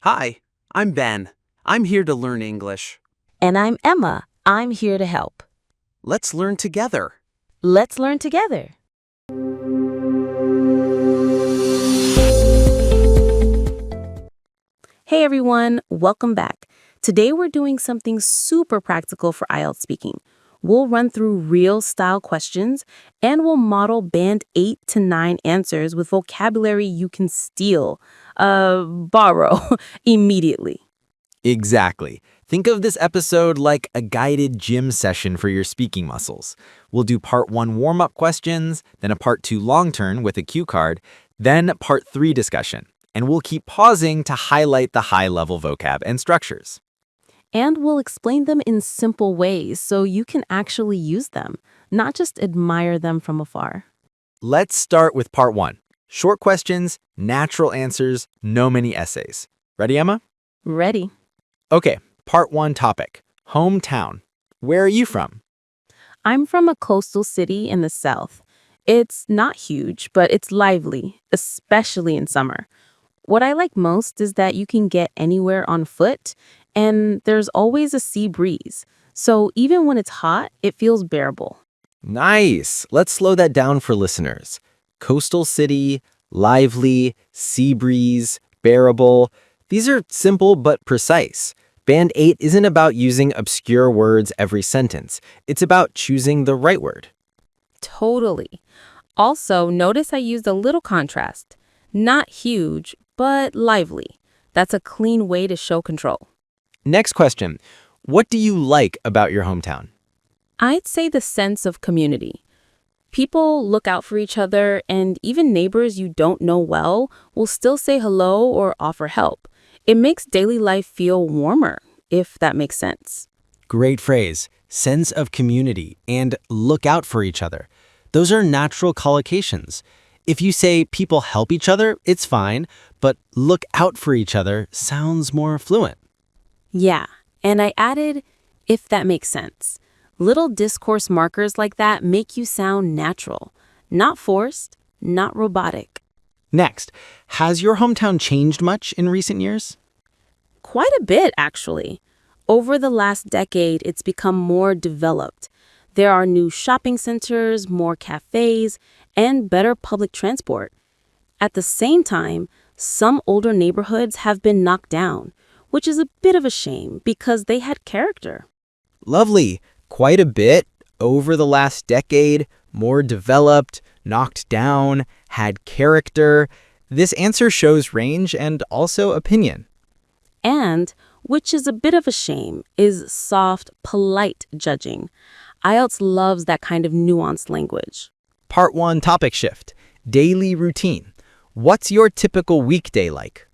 Hi, I'm Ben. I'm here to learn English. And I'm Emma. I'm here to help. Let's learn together. Let's learn together. Hey everyone, welcome back. Today we're doing something super practical for IELTS speaking. We'll run through real style questions and we'll model band 8 to 9 answers with vocabulary you can steal, borrow immediately. Exactly. Think of this episode like a guided gym session for your speaking muscles. We'll do part 1 warm-up questions, then a part 2 long turn with a cue card, then part 3 discussion. And we'll keep pausing to highlight the high-level vocab and structures. And we'll explain them in simple ways so you can actually use them, not just admire them from afar. Let's start with part 1. Short questions, natural answers, no many essays. Ready, Emma? Ready? Okay, part 1 topic. Hometown. Where are you from? I'm from a coastal city in the south. It's not huge, but it's lively, especially in summer. What I like most is that you can get anywhere on foot, and there's always a sea breeze. So even when it's hot, it feels bearable. Nice. Let's slow that down for listeners. Coastal city, lively, sea breeze, bearable. These are simple but precise. Band 8 isn't about using obscure words every sentence. It's about choosing the right word. Totally. Also, notice I used a little contrast. Not huge, but lively. That's a clean way to show control. Next question. What do you like about your hometown? I'd say the sense of community. People look out for each other, and even neighbors you don't know well will still say hello or offer help. It makes daily life feel warmer, if that makes sense. Great phrase. Sense of community and look out for each other. Those are natural collocations. If you say people help each other, it's fine, but look out for each other sounds more fluent. Yeah, and I added, if that makes sense. Little discourse markers like that make you sound natural, not forced, not robotic. Next, has your hometown changed much in recent years? Quite a bit, actually. Over the last decade, it's become more developed. There are new shopping centers, more cafes, and better public transport. At the same time, some older neighborhoods have been knocked down, which is a bit of a shame because they had character. Lovely. Quite a bit. Over the last decade, more developed, knocked down, had character. This answer shows range and also opinion. And, which is a bit of a shame, is soft, polite judging. IELTS loves that kind of nuanced language. Part 1 topic shift. Daily routine. What's your typical weekday like?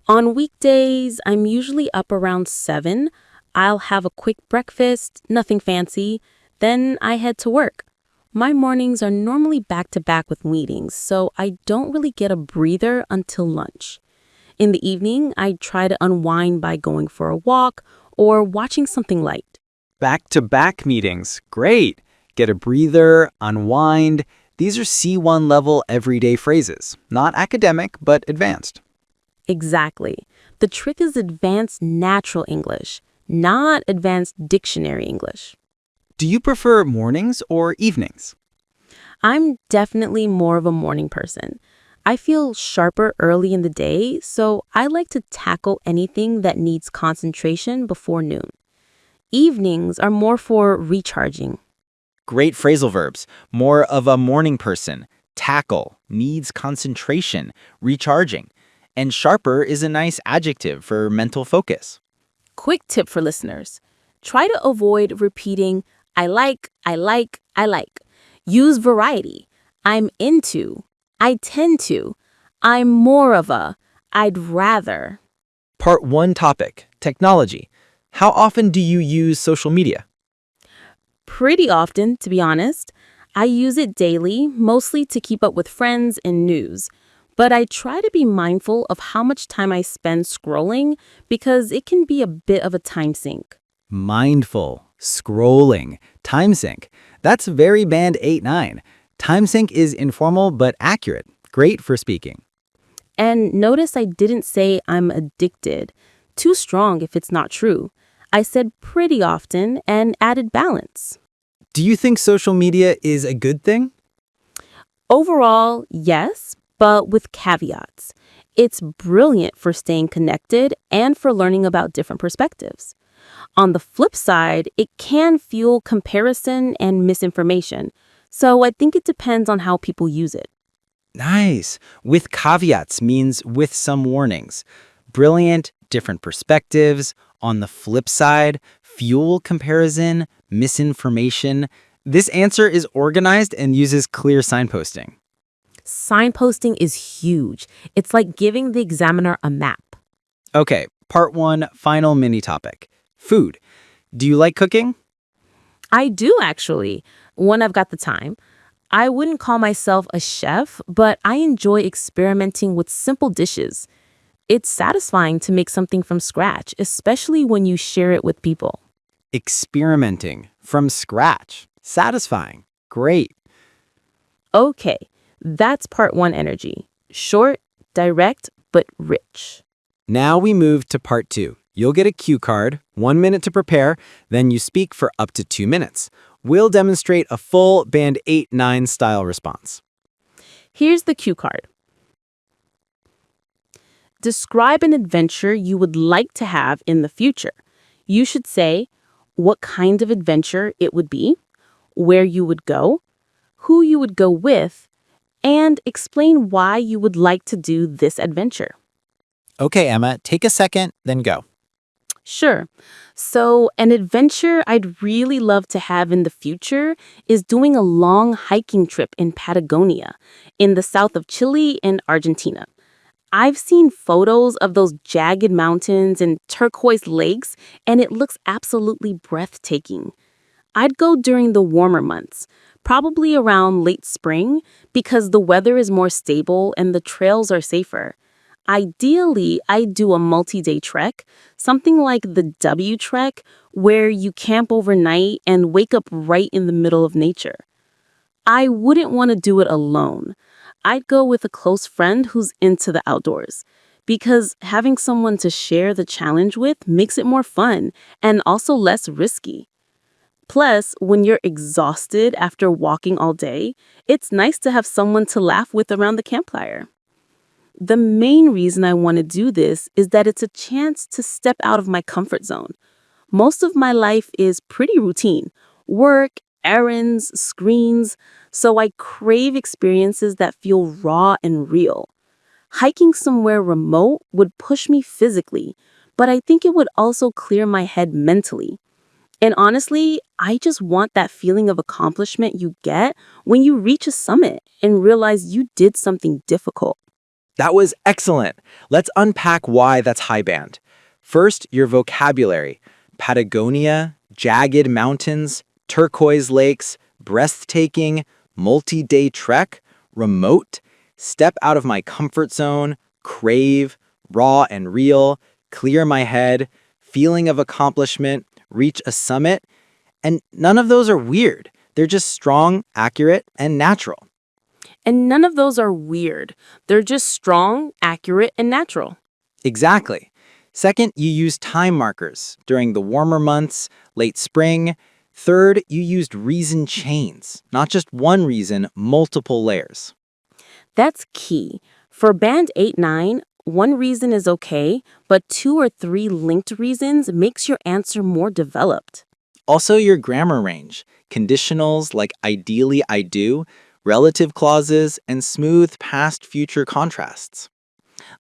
On weekdays, I'm usually up around 7. I'll have a quick breakfast, nothing fancy. Then I head to work. My mornings are normally back-to-back with meetings, so I don't really get a breather until lunch. In the evening, I try to unwind by going for a walk or watching something light. Back-to-back meetings. Great. Get a breather, unwind. These are C1 level everyday phrases. Not academic, but advanced. Exactly. The trick is advanced natural English, not advanced dictionary English. Do you prefer mornings or evenings? I'm definitely more of a morning person. I feel sharper early in the day, so I like to tackle anything that needs concentration before noon. Evenings are more for recharging. Great phrasal verbs. More of a morning person. Tackle, needs concentration, recharging. And sharper is a nice adjective for mental focus. Quick tip for listeners. Try to avoid repeating, I like, I like, I like. Use variety. I'm into. I tend to. I'm more of a. I'd rather. Part 1 topic, technology. How often do you use social media? Pretty often, to be honest. I use it daily, mostly to keep up with friends and news. But I try to be mindful of how much time I spend scrolling because it can be a bit of a time sink. Mindful, scrolling, time sink. That's very band 8-9. Time sink is informal but accurate. Great for speaking. And notice I didn't say I'm addicted. Too strong if it's not true. I said pretty often and added balance. Do you think social media is a good thing? Overall, yes, but with caveats. It's brilliant for staying connected and for learning about different perspectives. On the flip side, it can fuel comparison and misinformation. So I think it depends on how people use it. Nice. With caveats means with some warnings. Brilliant, different perspectives. On the flip side, fuel comparison, misinformation. This answer is organized and uses clear signposting. Signposting is huge. It's like giving the examiner a map. Okay, part one, final mini topic. Food. Do you like cooking? I do actually, when I've got the time. I wouldn't call myself a chef, but I enjoy experimenting with simple dishes. It's satisfying to make something from scratch, especially when you share it with people. Experimenting from scratch. Satisfying. Great. Okay, that's part one energy. Short, direct, but rich. Now we move to part two. You'll get a cue card, 1 minute to prepare, then you speak for up to 2 minutes. We'll demonstrate a full Band 8-9 style response. Here's the cue card. Describe an adventure you would like to have in the future. You should say what kind of adventure it would be, where you would go, who you would go with, and explain why you would like to do this adventure. Okay, Emma, take a second, then go. Sure. So an adventure I'd really love to have in the future is doing a long hiking trip in Patagonia, in the south of Chile and Argentina. I've seen photos of those jagged mountains and turquoise lakes, and it looks absolutely breathtaking. I'd go during the warmer months, probably around late spring, because the weather is more stable and the trails are safer. Ideally, I'd do a multi-day trek, something like the W Trek, where you camp overnight and wake up right in the middle of nature. I wouldn't want to do it alone. I'd go with a close friend who's into the outdoors, because having someone to share the challenge with makes it more fun and also less risky. Plus, when you're exhausted after walking all day, it's nice to have someone to laugh with around the campfire. The main reason I want to do this is that it's a chance to step out of my comfort zone. Most of my life is pretty routine: work, errands, screens, so I crave experiences that feel raw and real. Hiking somewhere remote would push me physically, but I think it would also clear my head mentally. And honestly, I just want that feeling of accomplishment you get when you reach a summit and realize you did something difficult. That was excellent. Let's unpack why that's high band. First, your vocabulary. Patagonia, jagged mountains, turquoise lakes, breathtaking, multi-day trek, remote, step out of my comfort zone, crave, raw and real, clear my head, feeling of accomplishment, reach a summit. And none of those are weird. They're just strong, accurate, and natural. And none of those are weird. They're just strong, accurate, and natural. Exactly. Second, you use time markers during the warmer months, late spring. Third, you used reason chains, not just one reason, multiple layers. That's key. For Band 8-9, one reason is okay, but 2 or 3 linked reasons makes your answer more developed. Also, your grammar range. Conditionals like ideally I do, relative clauses, and smooth past-future contrasts.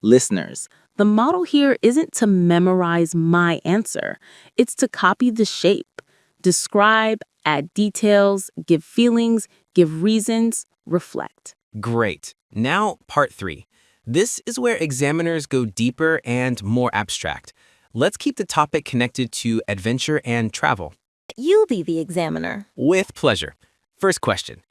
Listeners, the model here isn't to memorize my answer. It's to copy the shape, describe, add details, give feelings, give reasons, reflect. Great. Now, part 3. This is where examiners go deeper and more abstract. Let's keep the topic connected to adventure and travel. You be the examiner. With pleasure. First question.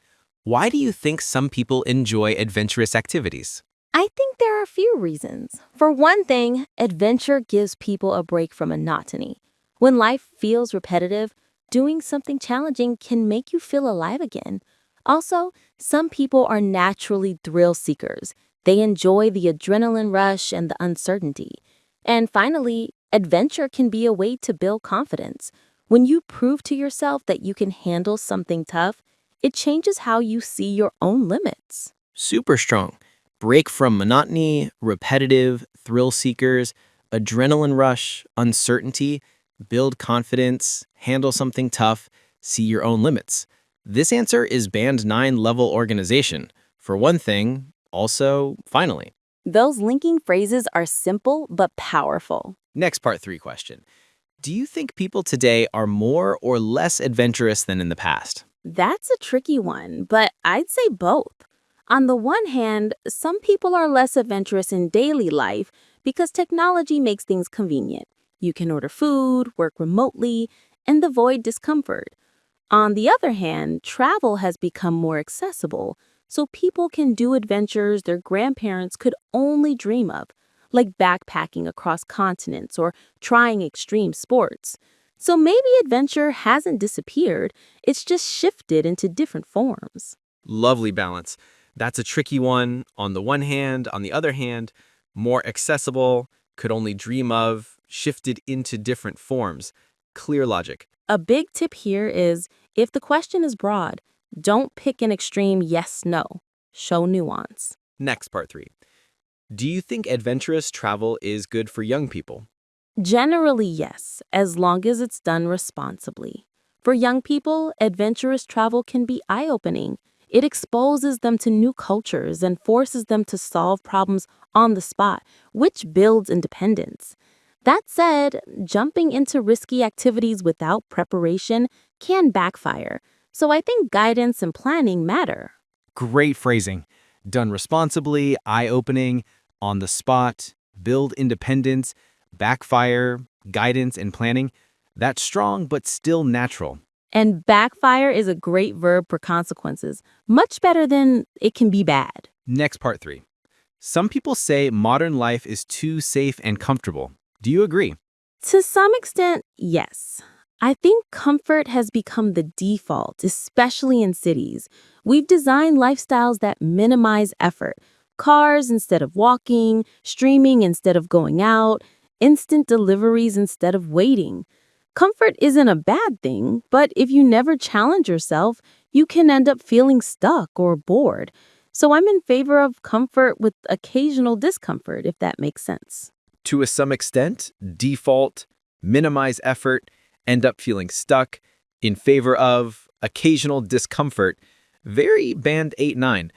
Why do you think some people enjoy adventurous activities? I think there are a few reasons. For one thing, adventure gives people a break from monotony. When life feels repetitive, doing something challenging can make you feel alive again. Also, some people are naturally thrill seekers. They enjoy the adrenaline rush and the uncertainty. And finally, adventure can be a way to build confidence. When you prove to yourself that you can handle something tough, it changes how you see your own limits. Super strong. Break from monotony, repetitive, thrill seekers, adrenaline rush, uncertainty, build confidence, handle something tough, see your own limits. This answer is Band 9 level organization. For one thing, also, finally. Those linking phrases are simple but powerful. Next part 3 question. Do you think people today are more or less adventurous than in the past? That's a tricky one, but I'd say both. On the one hand, some people are less adventurous in daily life because technology makes things convenient. You can order food, work remotely, and avoid discomfort. On the other hand, travel has become more accessible, so people can do adventures their grandparents could only dream of, like backpacking across continents or trying extreme sports. So maybe adventure hasn't disappeared, it's just shifted into different forms. Lovely balance. That's a tricky one. On the one hand, on the other hand, more accessible, could only dream of, shifted into different forms. Clear logic. A big tip here is, if the question is broad, don't pick an extreme yes-no. Show nuance. Next, part 3. Do you think adventurous travel is good for young people? Generally, yes, as long as it's done responsibly. For young people, adventurous travel can be eye-opening. It exposes them to new cultures and forces them to solve problems on the spot, which builds independence. That said, jumping into risky activities without preparation can backfire, so I think guidance and planning matter. Great phrasing. Done responsibly, eye-opening, on the spot, build independence, backfire, guidance, and planning. That's strong but still natural. And backfire is a great verb for consequences, much better than it can be bad. Next, part 3. Some people say modern life is too safe and comfortable. Do you agree? To some extent, yes. I think comfort has become the default, especially in cities. We've designed lifestyles that minimize effort. Cars instead of walking, streaming instead of going out, instant deliveries instead of waiting. Comfort isn't a bad thing, but if you never challenge yourself, you can end up feeling stuck or bored. So I'm in favor of comfort with occasional discomfort, if that makes sense. To some extent, default, minimize effort, end up feeling stuck, in favor of, occasional discomfort, very Band 8-9.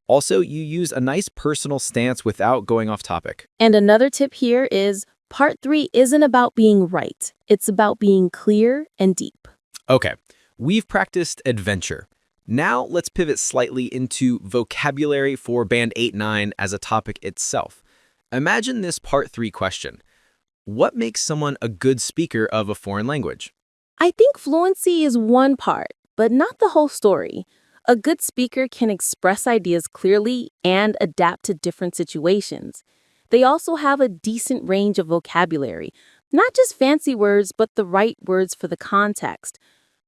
Also, you use a nice personal stance without going off topic. And another tip here is part 3 isn't about being right. It's about being clear and deep. Okay, we've practiced adventure. Now let's pivot slightly into vocabulary for Band 8-9 as a topic itself. Imagine this part 3 question. What makes someone a good speaker of a foreign language? I think fluency is one part, but not the whole story. A good speaker can express ideas clearly and adapt to different situations. They also have a decent range of vocabulary, not just fancy words, but the right words for the context.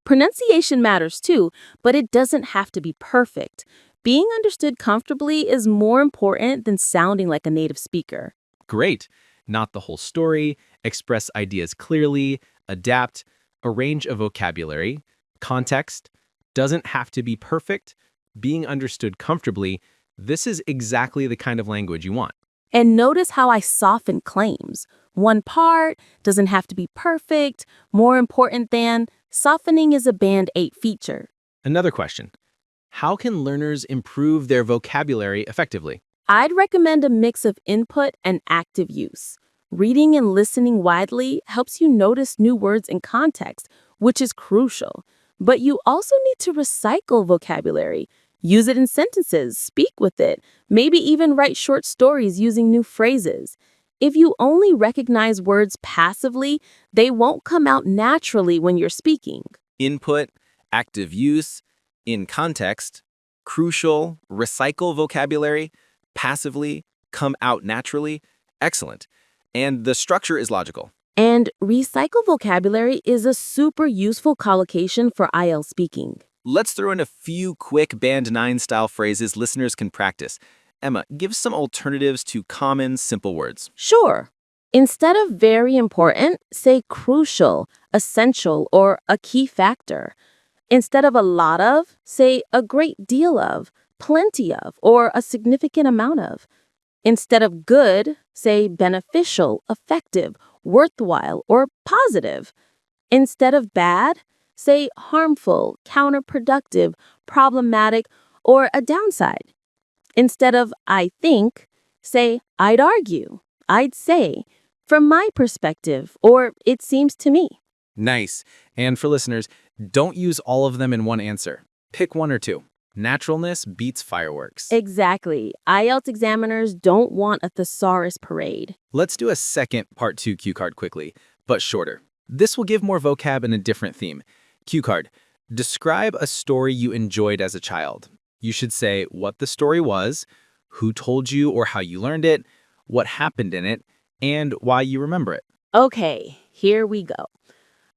Pronunciation matters too, but it doesn't have to be perfect. Being understood comfortably is more important than sounding like a native speaker. Great. Not the whole story, express ideas clearly, adapt, a range of vocabulary, context, doesn't have to be perfect, being understood comfortably. This is exactly the kind of language you want. And notice how I soften claims. One part doesn't have to be perfect, more important than, softening is a Band 8 feature. Another question. How can learners improve their vocabulary effectively? I'd recommend a mix of input and active use. Reading and listening widely helps you notice new words in context, which is crucial. But you also need to recycle vocabulary. Use it in sentences, speak with it, maybe even write short stories using new phrases. If you only recognize words passively, they won't come out naturally when you're speaking. Input, active use, in context, crucial, recycle vocabulary, passively, come out naturally. Excellent. And the structure is logical. And recycle vocabulary is a super useful collocation for IELTS speaking. Let's throw in a few quick Band 9 style phrases listeners can practice. Emma, give some alternatives to common, simple words. Sure. Instead of very important, say crucial, essential, or a key factor. Instead of a lot of, say a great deal of, plenty of, or a significant amount of. Instead of good, say beneficial, effective, worthwhile, or positive. Instead of bad, say harmful, counterproductive, problematic, or a downside. Instead of I think, say I'd argue, I'd say, from my perspective, or it seems to me. Nice. And for listeners, don't use all of them in one answer. Pick one or two. Naturalness beats fireworks. Exactly. IELTS examiners don't want a thesaurus parade. Let's do a second part 2 cue card quickly, but shorter. This will give more vocab and a different theme. Cue card. Describe a story you enjoyed as a child. You should say what the story was, who told you or how you learned it, what happened in it, and why you remember it. Okay, here we go.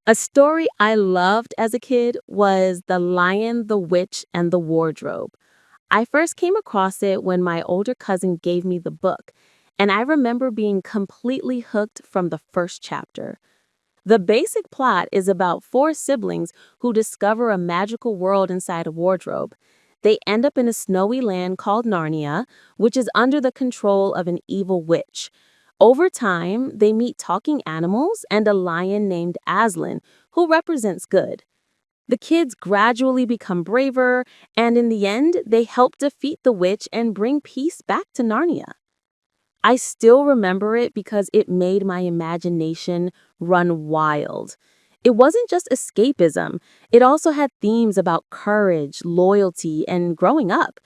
A story I loved as a kid was The Lion, the Witch, and the Wardrobe. I first came across it when my older cousin gave me the book, and I remember being completely hooked from the first chapter. The basic plot is about 4 siblings who discover a magical world inside a wardrobe. They end up in a snowy land called Narnia, which is under the control of an evil witch. Over time, they meet talking animals and a lion named Aslan, who represents good. The kids gradually become braver, and in the end, they help defeat the witch and bring peace back to Narnia. I still remember it because it made my imagination run wild. It wasn't just escapism, it also had themes about courage, loyalty, and growing up.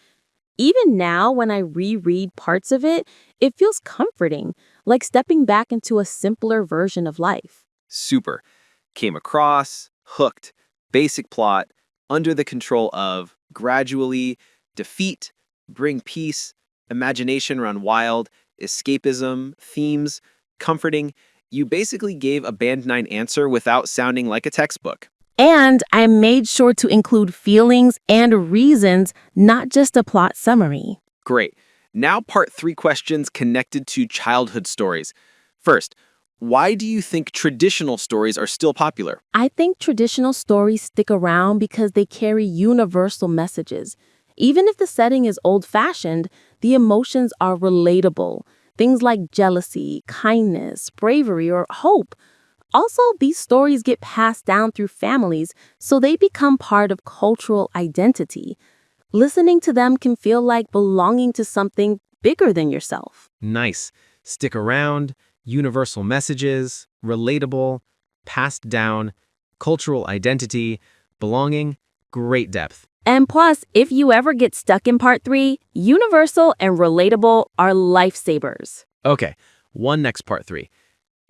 Even now, when I reread parts of it, it feels comforting, like stepping back into a simpler version of life. Super. Came across, hooked, basic plot, under the control of, gradually, defeat, bring peace, imagination run wild, escapism, themes, comforting. You basically gave a Band 9 answer without sounding like a textbook. And I made sure to include feelings and reasons, not just a plot summary. Great. Now part 3 questions connected to childhood stories. First, why do you think traditional stories are still popular? I think traditional stories stick around because they carry universal messages. Even if the setting is old-fashioned, the emotions are relatable. Things like jealousy, kindness, bravery, or hope. Also, these stories get passed down through families, so they become part of cultural identity. Listening to them can feel like belonging to something bigger than yourself. Nice. Stick around, universal messages, relatable, passed down, cultural identity, belonging, great depth. And plus, if you ever get stuck in part 3, universal and relatable are lifesavers. Okay, next part 3.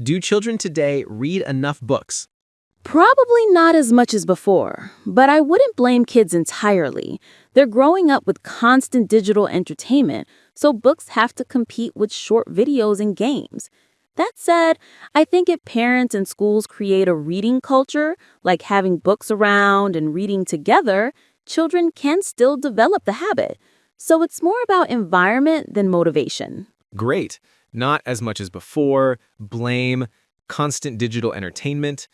Do children today read enough books? Probably not as much as before, but I wouldn't blame kids entirely. They're growing up with constant digital entertainment, so books have to compete with short videos and games. That said, I think if parents and schools create a reading culture, like having books around and reading together, children can still develop the habit. So it's more about environment than motivation. Great. Not as much as before, blame, constant digital entertainment,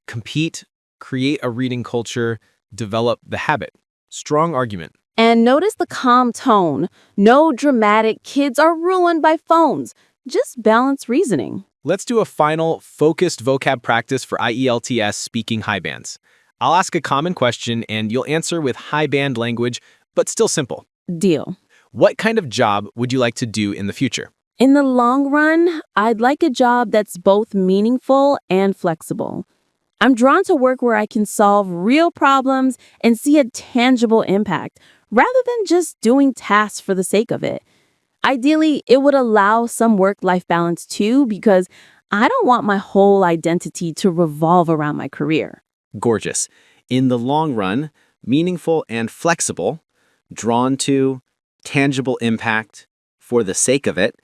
compete, create a reading culture, develop the habit. Strong argument. And notice the calm tone. No dramatic, kids are ruined by phones. Just balanced reasoning. Let's do a final, focused vocab practice for IELTS Speaking high bands. I'll ask a common question and you'll answer with high band language, but still simple. Deal. What kind of job would you like to do in the future? In the long run, I'd like a job that's both meaningful and flexible. I'm drawn to work where I can solve real problems and see a tangible impact, rather than just doing tasks for the sake of it. Ideally, it would allow some work-life balance too, because I don't want my whole identity to revolve around my career. Gorgeous. In the long run, meaningful and flexible, drawn to, tangible impact, for the sake of it,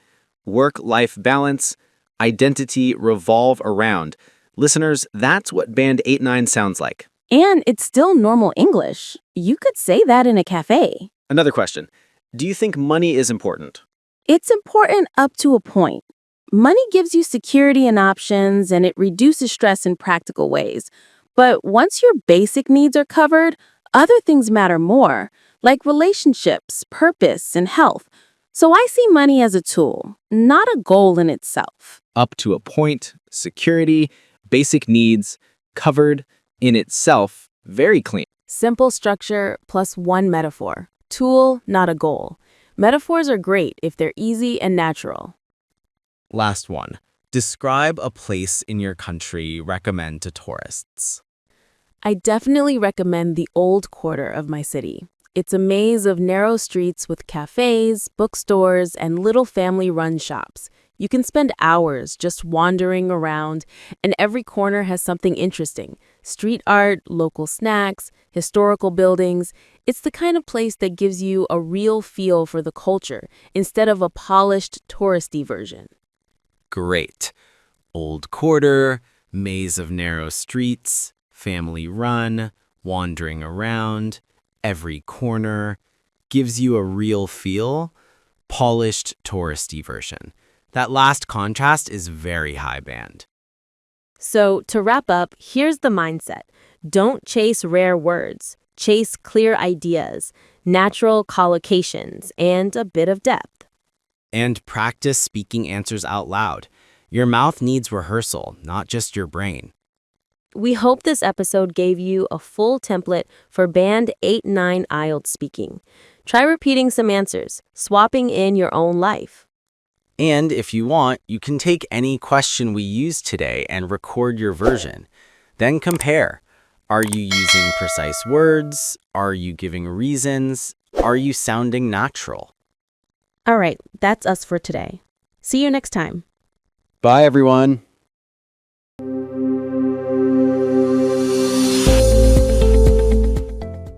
work-life balance, identity revolve around. Listeners, that's what Band 8-9 sounds like. And it's still normal English. You could say that in a cafe. Another question. Do you think money is important? It's important up to a point. Money gives you security and options, and it reduces stress in practical ways. But once your basic needs are covered, other things matter more, like relationships, purpose, and health. So I see money as a tool, not a goal in itself. Up to a point, security, basic needs, covered, in itself, very clean. Simple structure plus one metaphor. Tool, not a goal. Metaphors are great if they're easy and natural. Last one. Describe a place in your country you recommend to tourists. I definitely recommend the old quarter of my city. It's a maze of narrow streets with cafes, bookstores, and little family-run shops. You can spend hours just wandering around, and every corner has something interesting. Street art, local snacks, historical buildings. It's the kind of place that gives you a real feel for the culture instead of a polished, touristy version. Great. Old quarter, maze of narrow streets, family run, wandering around, every corner, gives you a real feel, polished, touristy version. That last contrast is very high band. So, to wrap up, here's the mindset. Don't chase rare words. Chase clear ideas, natural collocations, and a bit of depth. And practice speaking answers out loud. Your mouth needs rehearsal, not just your brain. We hope this episode gave you a full template for Band 8-9 IELTS Speaking. Try repeating some answers, swapping in your own life. And if you want, you can take any question we used today and record your version. Then compare. Are you using precise words? Are you giving reasons? Are you sounding natural? All right, that's us for today. See you next time. Bye, everyone.